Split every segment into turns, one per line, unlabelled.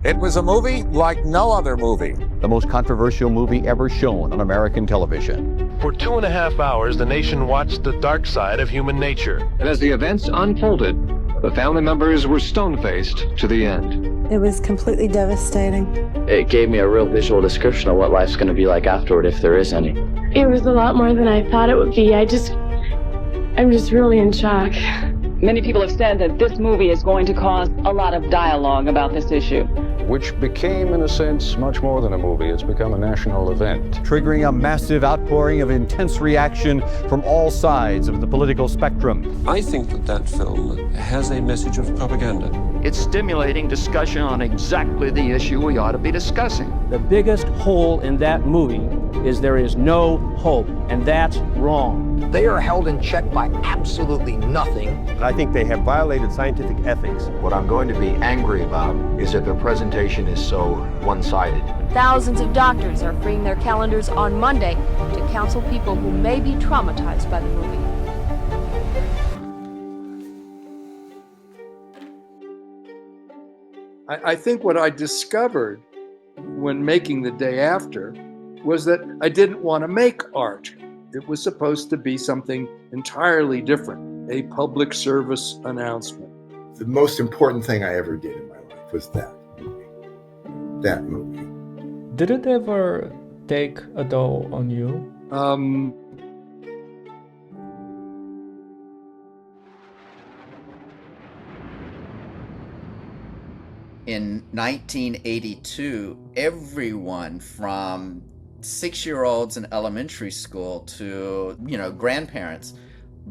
It was a movie like no other movie.
The most controversial movie ever shown on American television.
For 2.5 hours, the nation watched the dark side of human nature.
And as the events unfolded, the family members were stone-faced to the end.
It was completely devastating.
It gave me a real visual description of what life's going to be like afterward, if there is any.
It was a lot more than I thought it would be. I'm just really in shock.
Many people have said that this movie is going to cause a lot of dialogue about this issue.
Which became, in a sense, much more than a movie. It's become a national event.
Triggering a massive outpouring of intense reaction from all sides of the political spectrum.
I think that film has a message of propaganda.
It's stimulating discussion on exactly the issue we ought to be discussing.
The biggest hole in that movie is there is no hope, and that's wrong.
They are held in check by absolutely nothing.
I think they have violated scientific ethics.
What I'm going to be angry about is that their presentation is so one-sided.
Thousands of doctors are freeing their calendars on Monday to counsel people who may be traumatized by the movie.
I think what I discovered when making The Day After was that I didn't want to make art. It was supposed to be something entirely different, a public service announcement.
The most important thing I ever did in my life was that movie. That movie.
Did it ever take a toll on you?
In 1982, everyone from 6-year-olds in elementary school to, grandparents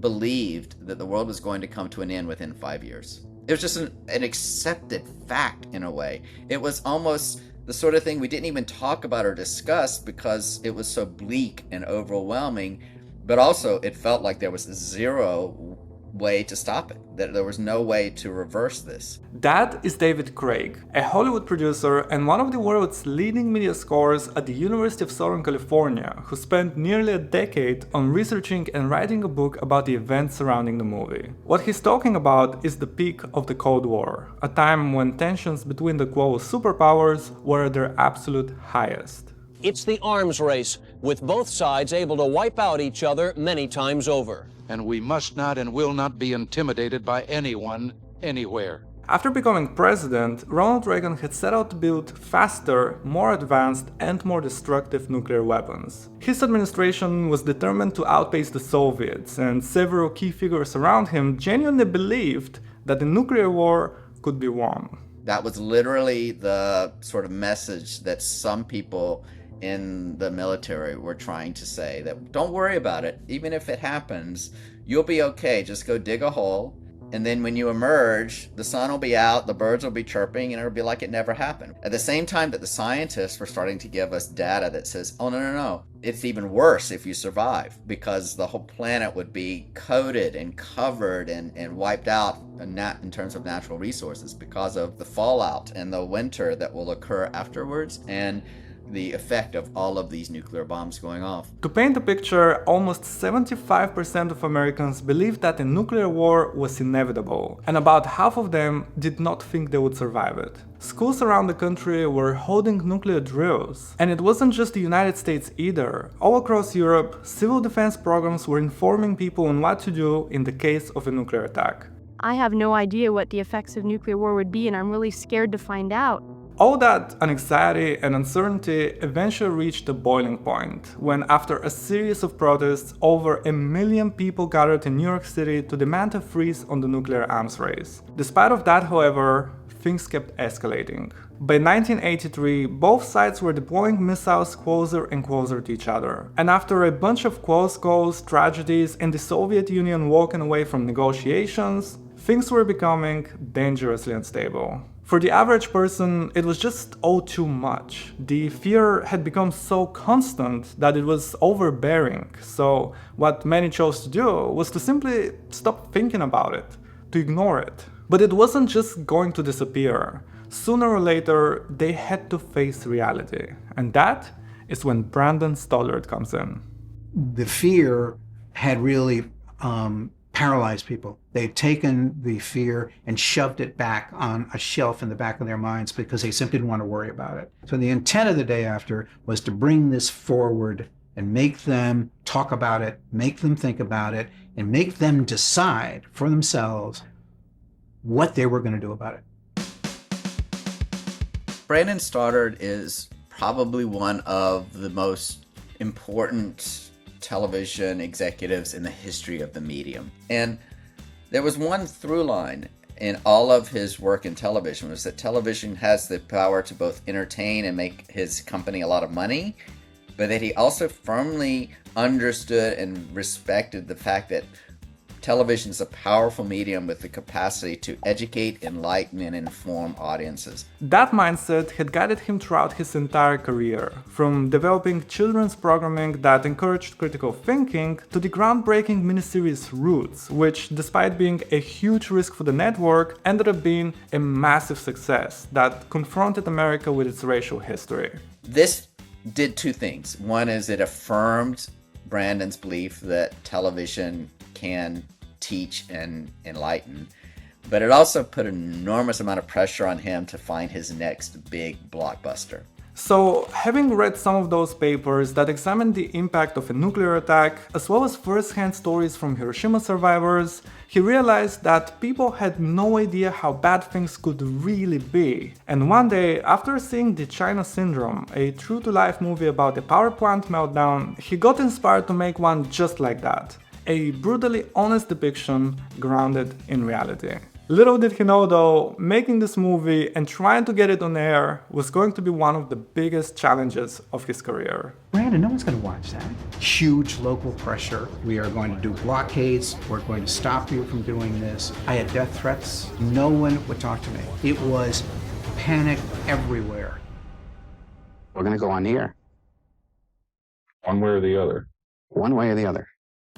believed that the world was going to come to an end within 5 years. It was just an accepted fact in a way. It was almost the sort of thing we didn't even talk about or discuss because it was so bleak and overwhelming, but also it felt like there was zero way to stop it, that there was no way to reverse this.
That is David Craig, a Hollywood producer and one of the world's leading media scholars at the University of Southern California, who spent nearly a decade on researching and writing a book about the events surrounding the movie. What he's talking about is the peak of the Cold War, a time when tensions between the global superpowers were at their absolute highest.
It's the arms race, with both sides able to wipe out each other many times over.
And we must not and will not be intimidated by anyone, anywhere.
After becoming president, Ronald Reagan had set out to build faster, more advanced, and more destructive nuclear weapons. His administration was determined to outpace the Soviets, and several key figures around him genuinely believed that the nuclear war could be won.
That was literally the sort of message that some people in the military were trying to say, that don't worry about it, even if it happens, you'll be okay, just go dig a hole, and then when you emerge, the sun will be out, the birds will be chirping, and it'll be like it never happened. At the same time that the scientists were starting to give us data that says, oh no, it's even worse if you survive, because the whole planet would be coated and covered and wiped out in terms of natural resources because of the fallout and the winter that will occur afterwards, and the effect of all of these nuclear bombs going off.
To paint the picture, almost 75% of Americans believed that a nuclear war was inevitable, and about half of them did not think they would survive it. Schools around the country were holding nuclear drills, and it wasn't just the United States either. All across Europe, civil defense programs were informing people on what to do in the case of a nuclear attack.
I have no idea what the effects of nuclear war would be, and I'm really scared to find out.
All that anxiety and uncertainty eventually reached a boiling point when, after a series of protests, over 1 million people gathered in New York City to demand a freeze on the nuclear arms race. Despite of that, however, things kept escalating. By 1983, both sides were deploying missiles closer and closer to each other. And after a bunch of close calls, tragedies, and the Soviet Union walking away from negotiations, things were becoming dangerously unstable. For the average person, it was just all too much. The fear had become so constant that it was overbearing. So what many chose to do was to simply stop thinking about it, to ignore it. But it wasn't just going to disappear. Sooner or later, they had to face reality. And that is when Brandon Stoddard comes in.
The fear had really
paralyzed people. They'd taken the fear and shoved it back on a shelf in the back of their minds because they simply didn't want to worry about it. So the intent of the day after was to bring this forward and make them talk about it, make them think about it, and make them decide for themselves what they were going to do about it.
Brandon Stoddard is probably one of the most important television executives in the history of the medium. And there was one through line in all of his work in television, was that television has the power to both entertain and make his company a lot of money, but that he also firmly understood and respected the fact that television is a powerful medium with the capacity to educate, enlighten, and inform audiences.
That mindset had guided him throughout his entire career, from developing children's programming that encouraged critical thinking to the groundbreaking miniseries Roots, which, despite being a huge risk for the network, ended up being a massive success that confronted America with its racial history.
This did two things. One is it affirmed Brandon's belief that television can teach and enlighten, but it also put an enormous amount of pressure on him to find his next big blockbuster.
So, having read some of those papers that examined the impact of a nuclear attack, as well as first-hand stories from Hiroshima survivors, he realized that people had no idea how bad things could really be. And one day, after seeing The China Syndrome, a true-to-life movie about a power plant meltdown, he got inspired to make one just like that. A brutally honest depiction grounded in reality. Little did he know though, making this movie and trying to get it on air was going to be one of the biggest challenges of his career.
Brandon, no one's going to watch that. Huge local pressure. We are going to do blockades. We're going to stop you from doing this. I had death threats. No one would talk to me. It was panic everywhere.
We're going to go on the air.
One way or the other.
One way or the other.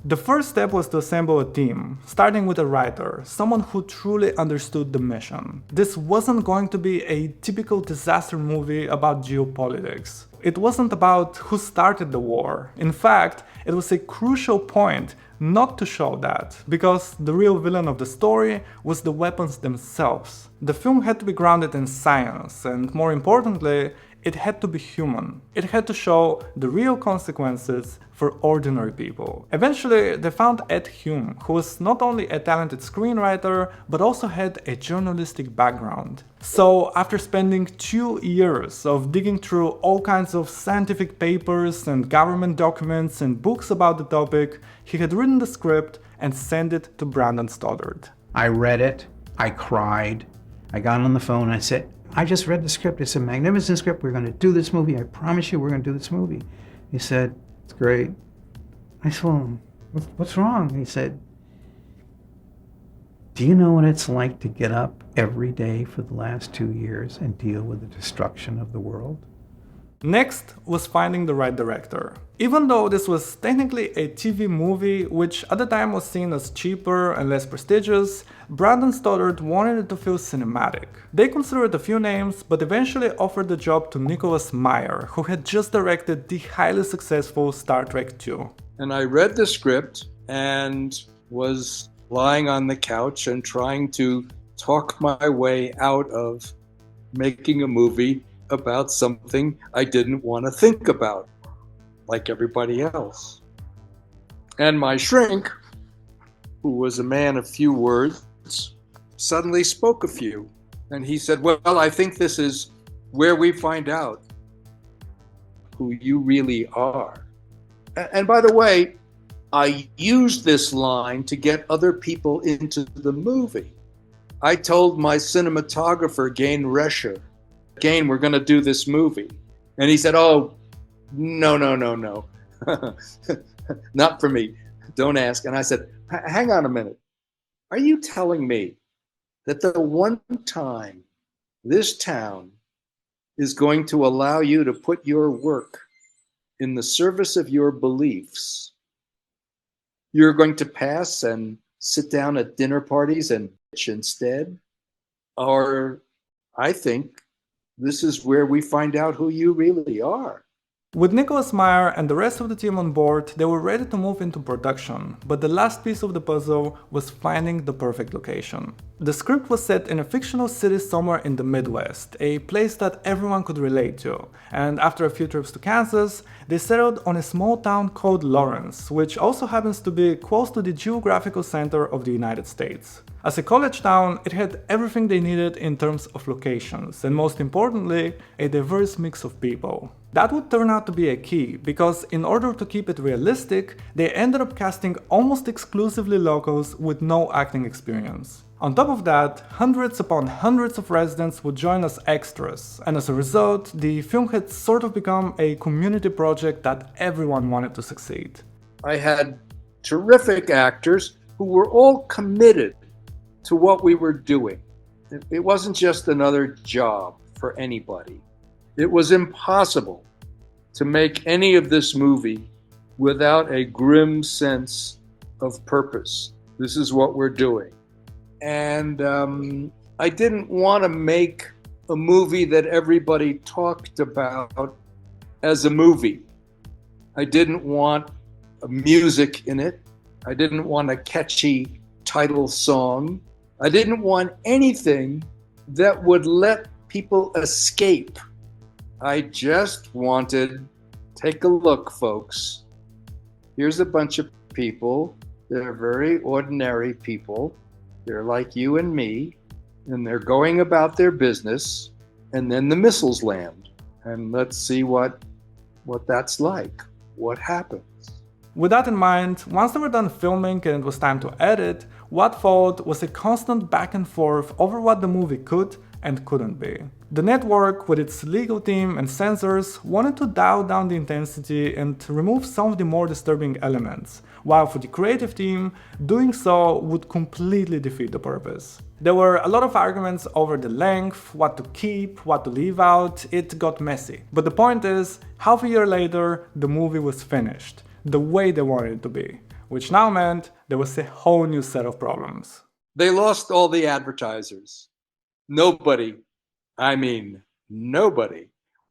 The first step was to assemble a team, starting with a writer, someone who truly understood the mission. This wasn't going to be a typical disaster movie about geopolitics. It wasn't about who started the war. In fact, it was a crucial point not to show that, because the real villain of the story was the weapons themselves. The film had to be grounded in science, and more importantly, it had to be human. It had to show the real consequences for ordinary people. Eventually, they found Ed Hume, who was not only a talented screenwriter, but also had a journalistic background. So, after spending 2 years of digging through all kinds of scientific papers and government documents and books about the topic, he had written the script and sent it to Brandon Stoddard.
I read it, I cried, I got on the phone and I said, I just read the script. It's a magnificent script. We're going to do this movie. I promise you we're going to do this movie. He said, it's great. I said, well, what's wrong? He said, do you know what it's like to get up every day for the last 2 years and deal with the destruction of the world?
Next was finding the right director. Even though this was technically a TV movie, which at the time was seen as cheaper and less prestigious, Brandon Stoddard wanted it to feel cinematic. They considered a few names, but eventually offered the job to Nicholas Meyer, who had just directed the highly successful Star Trek II.
And I read the script and was lying on the couch and trying to talk my way out of making a movie about something I didn't want to think about, like everybody else. And my shrink, who was a man of few words, suddenly spoke a few. And he said, well, I think this is where we find out who you really are. And by the way, I used this line to get other people into the movie. I told my cinematographer, Gain Rescher, Gain, we're going to do this movie. And he said, oh, no. Not for me. Don't ask. And I said, hang on a minute. Are you telling me that the one time this town is going to allow you to put your work in the service of your beliefs, you're going to pass and sit down at dinner parties and bitch instead? Or I think this is where we find out who you really are.
With Nicholas Meyer and the rest of the team on board, they were ready to move into production, but the last piece of the puzzle was finding the perfect location. The script was set in a fictional city somewhere in the Midwest, a place that everyone could relate to, and after a few trips to Kansas, they settled on a small town called Lawrence, which also happens to be close to the geographical center of the United States. As a college town, it had everything they needed in terms of locations, and most importantly, a diverse mix of people. That would turn out to be a key, because in order to keep it realistic, they ended up casting almost exclusively locals with no acting experience. On top of that, hundreds upon hundreds of residents would join as extras, and as a result, the film had sort of become a community project that everyone wanted to succeed.
I had terrific actors who were all committed to what we were doing. It wasn't just another job for anybody. It was impossible to make any of this movie without a grim sense of purpose. This is what we're doing. And I didn't want to make a movie that everybody talked about as a movie. I didn't want music in it. I didn't want a catchy title song. I didn't want anything that would let people escape. I just wanted, take a look, folks. Here's a bunch of people. They're very ordinary people. They're like you and me, and they're going about their business, and then the missiles land. And let's see what that's like, what happens.
With that in mind, once they were done filming and it was time to edit, what followed was a constant back and forth over what the movie could and couldn't be. The network, with its legal team and censors, wanted to dial down the intensity and remove some of the more disturbing elements, while for the creative team, doing so would completely defeat the purpose. There were a lot of arguments over the length, what to keep, what to leave out. It got messy. But the point is, half a year later, the movie was finished, the way they wanted it to be, which now meant there was a whole new set of problems.
They lost all the advertisers. Nobody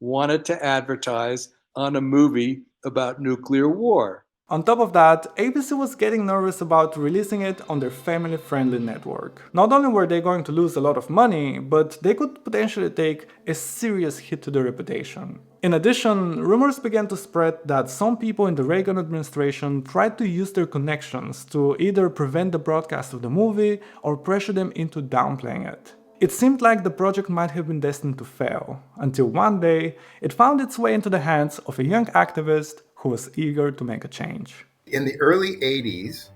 wanted to advertise on a movie about nuclear war.
On top of that, ABC was getting nervous about releasing it on their family-friendly network. Not only were they going to lose a lot of money, but they could potentially take a serious hit to their reputation. In addition, rumors began to spread that some people in the Reagan administration tried to use their connections to either prevent the broadcast of the movie or pressure them into downplaying it. It seemed like the project might have been destined to fail, until one day it found its way into the hands of a young activist who was eager to make a change.
In the early 80s,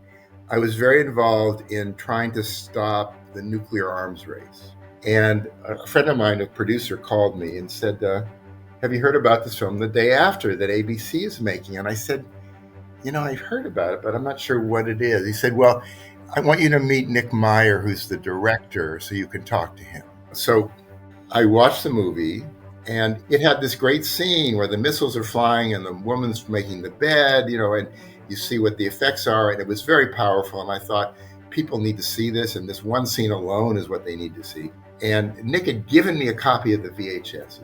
I was very involved in trying to stop the nuclear arms race. And a friend of mine, a producer, called me and said, have you heard about this film The Day After that ABC is making? And I said, I've heard about it, but I'm not sure what it is. He said, well, I want you to meet Nick Meyer, who's the director, so you can talk to him. So I watched the movie, and it had this great scene where the missiles are flying and the woman's making the bed, and you see what the effects are, and it was very powerful. And I thought, people need to see this, and this one scene alone is what they need to see. And Nick had given me a copy of the VHS.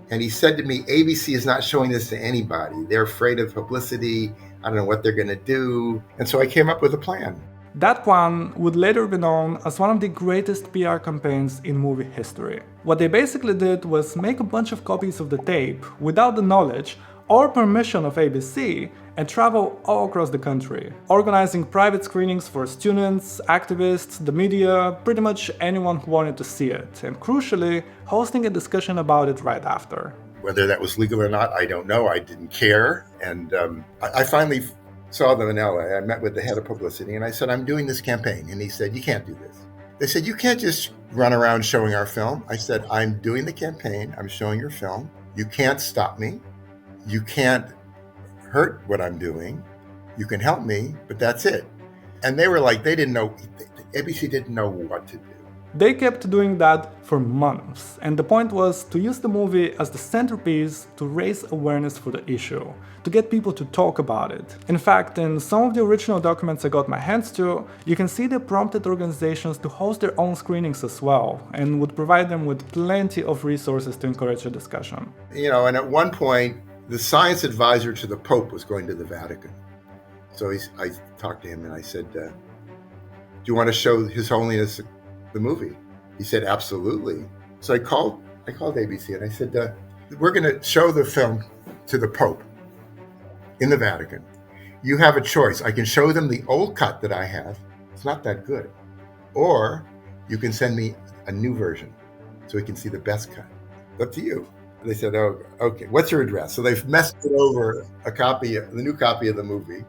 And he said to me, ABC is not showing this to anybody. They're afraid of publicity. I don't know what they're going to do. And so I came up with a plan.
That one would later be known as one of the greatest PR campaigns in movie history. What they basically did was make a bunch of copies of the tape without the knowledge or permission of ABC and travel all across the country, organizing private screenings for students, activists, the media, pretty much anyone who wanted to see it, and crucially, hosting a discussion about it right after.
Whether that was legal or not, I don't know. I didn't care. And I finally saw them in LA. I met with the head of publicity and I said, I'm doing this campaign. And he said, you can't do this. They said, you can't just run around showing our film. I said, I'm doing the campaign. I'm showing your film. You can't stop me. You can't hurt what I'm doing. You can help me, but that's it. And they were like, they didn't know, ABC didn't know what to do.
They kept doing that for months, and the point was to use the movie as the centerpiece to raise awareness for the issue, to get people to talk about it. In fact, in some of the original documents I got my hands to, you can see they prompted organizations to host their own screenings as well, and would provide them with plenty of resources to encourage a discussion.
And at one point, The science advisor to the Pope was going to the Vatican. So I talked to him and I said, do you want to show His Holiness the movie? He said, absolutely. So I called ABC and I said, we're going to show the film to the Pope in the Vatican. You have a choice. I can show them the old cut that I have. It's not that good. Or you can send me a new version so we can see the best cut. Up to you. They said, oh, okay, what's your address? So they've messed it over the new copy of the movie,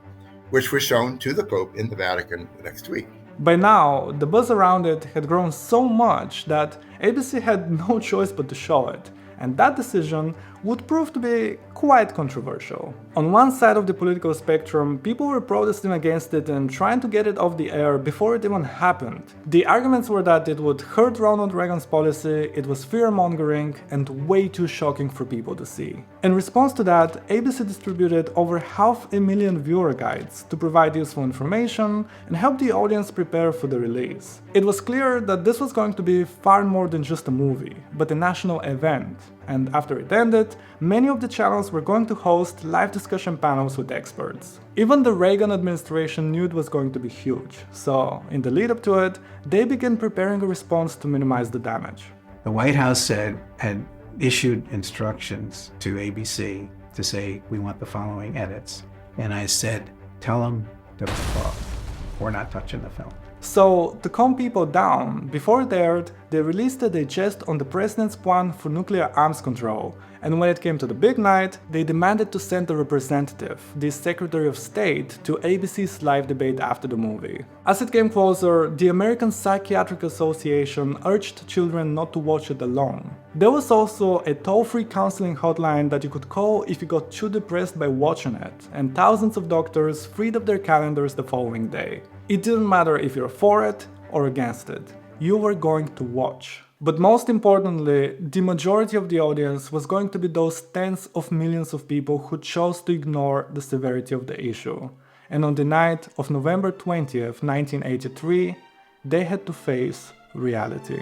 which was shown to the Pope in the Vatican next week.
By now, the buzz around it had grown so much that ABC had no choice but to show it, and that decision would prove to be quite controversial. On one side of the political spectrum, people were protesting against it and trying to get it off the air before it even happened. The arguments were that it would hurt Ronald Reagan's policy, it was fear-mongering, and way too shocking for people to see. In response to that, ABC distributed over 500,000 viewer guides to provide useful information and help the audience prepare for the release. It was clear that this was going to be far more than just a movie, but a national event. And after it ended, many of the channels were going to host live discussion panels with experts. Even the Reagan administration knew it was going to be huge, so in the lead up to it, they began preparing a response to minimize the damage.
The White House had issued instructions to ABC to say, we want the following edits. And I said, tell them to fuck off. We're not touching the film.
So, to calm people down, before it aired, they released a digest on the president's plan for nuclear arms control, and when it came to the big night, they demanded to send a representative, the Secretary of State, to ABC's live debate after the movie. As it came closer, the American Psychiatric Association urged children not to watch it alone. There was also a toll-free counseling hotline that you could call if you got too depressed by watching it, and thousands of doctors freed up their calendars the following day. It didn't matter if you're for it or against it, you were going to watch. But most importantly, the majority of the audience was going to be those tens of millions of people who chose to ignore the severity of the issue. And on the night of November 20th, 1983, they had to face reality.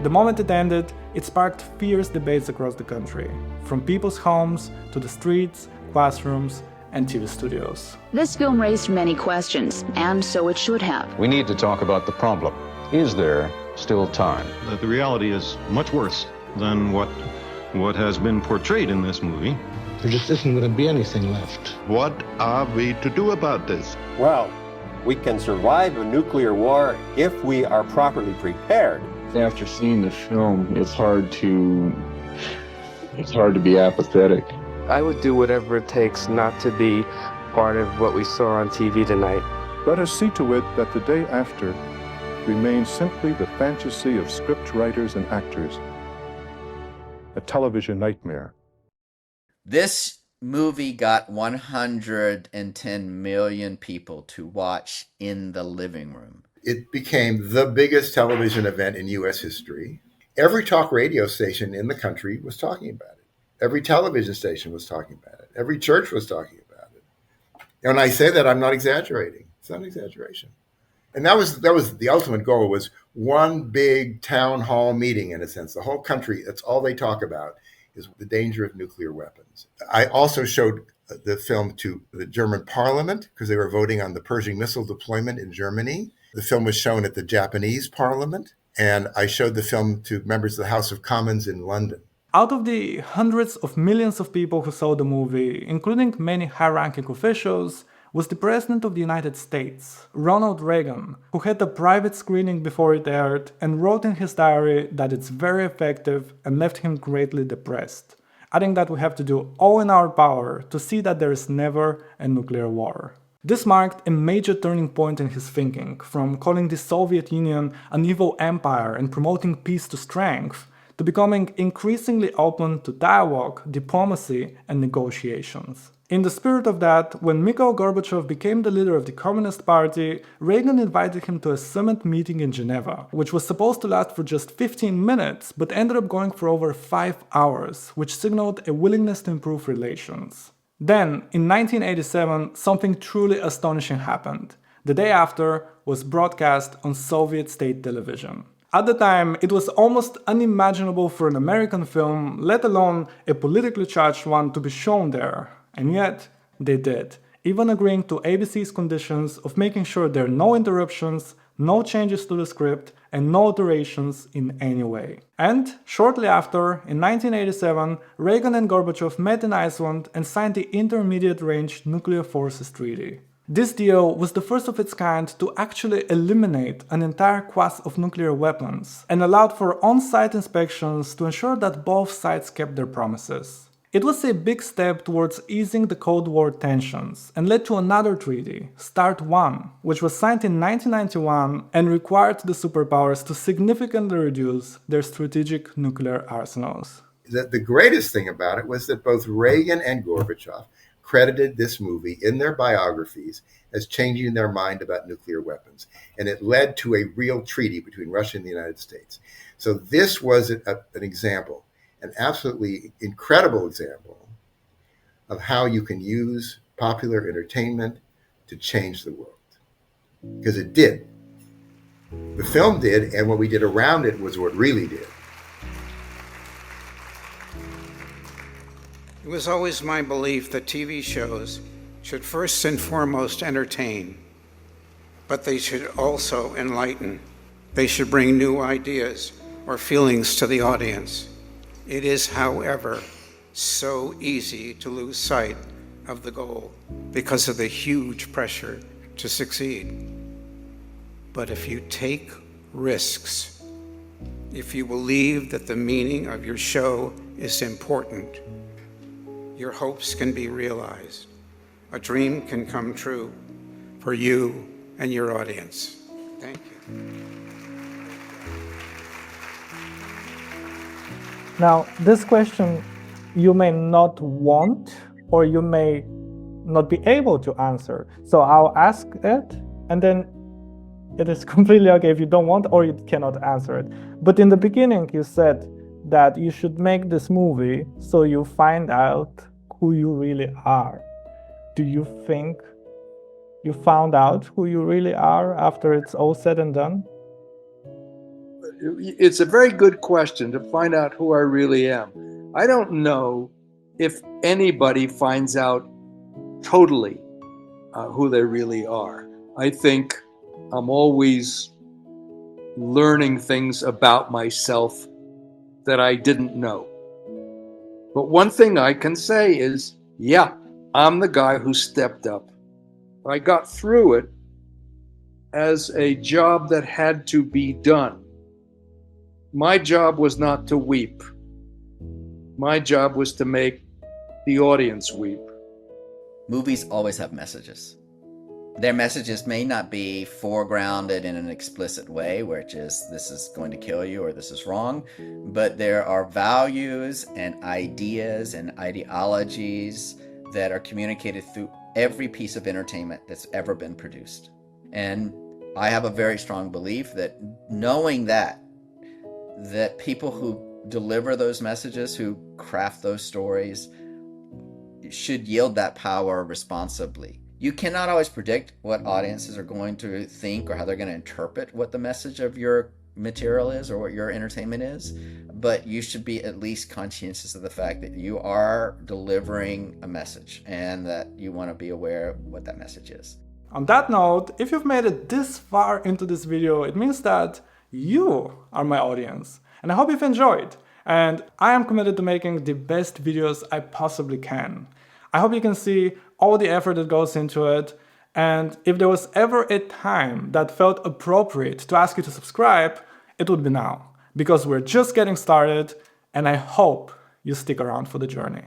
The moment it ended, it sparked fierce debates across the country, from people's homes to the streets, classrooms, and TV studios.
This film raised many questions, and so it should have.
We need to talk about the problem. Is there still time?
The reality is much worse than what has been portrayed in this movie.
There just isn't going to be anything left.
What are we to do about this?
Well, we can survive a nuclear war if we are properly prepared.
After seeing the film, it's hard to be apathetic.
I would do whatever it takes not to be part of what we saw on TV tonight.
Let us see to it that the day after remains simply the fantasy of script writers and actors, a television nightmare.
This movie got 110 million people to watch in the living room.
It became the biggest television event in U.S. history. Every talk radio station in the country was talking about it. Every television station was talking about it. Every church was talking about it. And when I say that, I'm not exaggerating. It's not an exaggeration. And that was the ultimate goal, was one big town hall meeting, in a sense. The whole country, that's all they talk about, is the danger of nuclear weapons. I also showed the film to the German parliament because they were voting on the Pershing missile deployment in Germany. The film was shown at the Japanese parliament, and I showed the film to members of the House of Commons in London.
Out of the hundreds of millions of people who saw the movie, including many high-ranking officials, was the President of the United States, Ronald Reagan, who had a private screening before it aired and wrote in his diary that it's very effective and left him greatly depressed, adding that we have to do all in our power to see that there is never a nuclear war. This marked a major turning point in his thinking, from calling the Soviet Union an evil empire and promoting peace to strength, to becoming increasingly open to dialogue, diplomacy, and negotiations. In the spirit of that, when Mikhail Gorbachev became the leader of the Communist Party, Reagan invited him to a summit meeting in Geneva, which was supposed to last for just 15 minutes, but ended up going for over 5 hours, which signaled a willingness to improve relations. Then, in 1987, something truly astonishing happened. The day after was broadcast on Soviet state television. At the time, it was almost unimaginable for an American film, let alone a politically charged one, to be shown there. And yet, they did, even agreeing to ABC's conditions of making sure there are no interruptions, no changes to the script, and no alterations in any way. And shortly after, in 1987, Reagan and Gorbachev met in Iceland and signed the Intermediate Range Nuclear Forces Treaty. This deal was the first of its kind to actually eliminate an entire class of nuclear weapons and allowed for on-site inspections to ensure that both sides kept their promises. It was a big step towards easing the Cold War tensions and led to another treaty, START I, which was signed in 1991 and required the superpowers to significantly reduce their strategic nuclear arsenals.
The greatest thing about it was that both Reagan and Gorbachev credited this movie in their biographies as changing their mind about nuclear weapons, and it led to a real treaty between Russia and the United States. So this was an example, an absolutely incredible example of how you can use popular entertainment to change the world. Because it did. The film did, and what we did around it was what really did.
It was always my belief that TV shows should first and foremost entertain, but they should also enlighten. They should bring new ideas or feelings to the audience. It is, however, so easy to lose sight of the goal because of the huge pressure to succeed. But if you take risks, if you believe that the meaning of your show is important, your hopes can be realized. A dream can come true for you and your audience. Thank you.
Now, this question you may not want or you may not be able to answer. So I'll ask it, and then it is completely okay if you don't want or you cannot answer it. But in the beginning, you said that you should make this movie so you find out who you really are. Do you think you found out who you really are after it's all said and done?
It's a very good question to find out who I really am. I don't know if anybody finds out totally who they really are. I think I'm always learning things about myself that I didn't know. But one thing I can say is, yeah, I'm the guy who stepped up. I got through it as a job that had to be done. My job was not to weep. My job was to make the audience weep.
Movies always have messages. Their messages may not be foregrounded in an explicit way, which is this is going to kill you or this is wrong, but there are values and ideas and ideologies that are communicated through every piece of entertainment that's ever been produced. And I have a very strong belief that knowing that people who deliver those messages, who craft those stories, should yield that power responsibly. You cannot always predict what audiences are going to think or how they're going to interpret what the message of your material is or what your entertainment is, but you should be at least conscientious of the fact that you are delivering a message and that you want to be aware of what that message is.
On that note, if you've made it this far into this video, it means that you are my audience, and I hope you've enjoyed. And I am committed to making the best videos I possibly can. I hope you can see all the effort that goes into it, and if there was ever a time that felt appropriate to ask you to subscribe, it would be now, because we're just getting started, and I hope you stick around for the journey.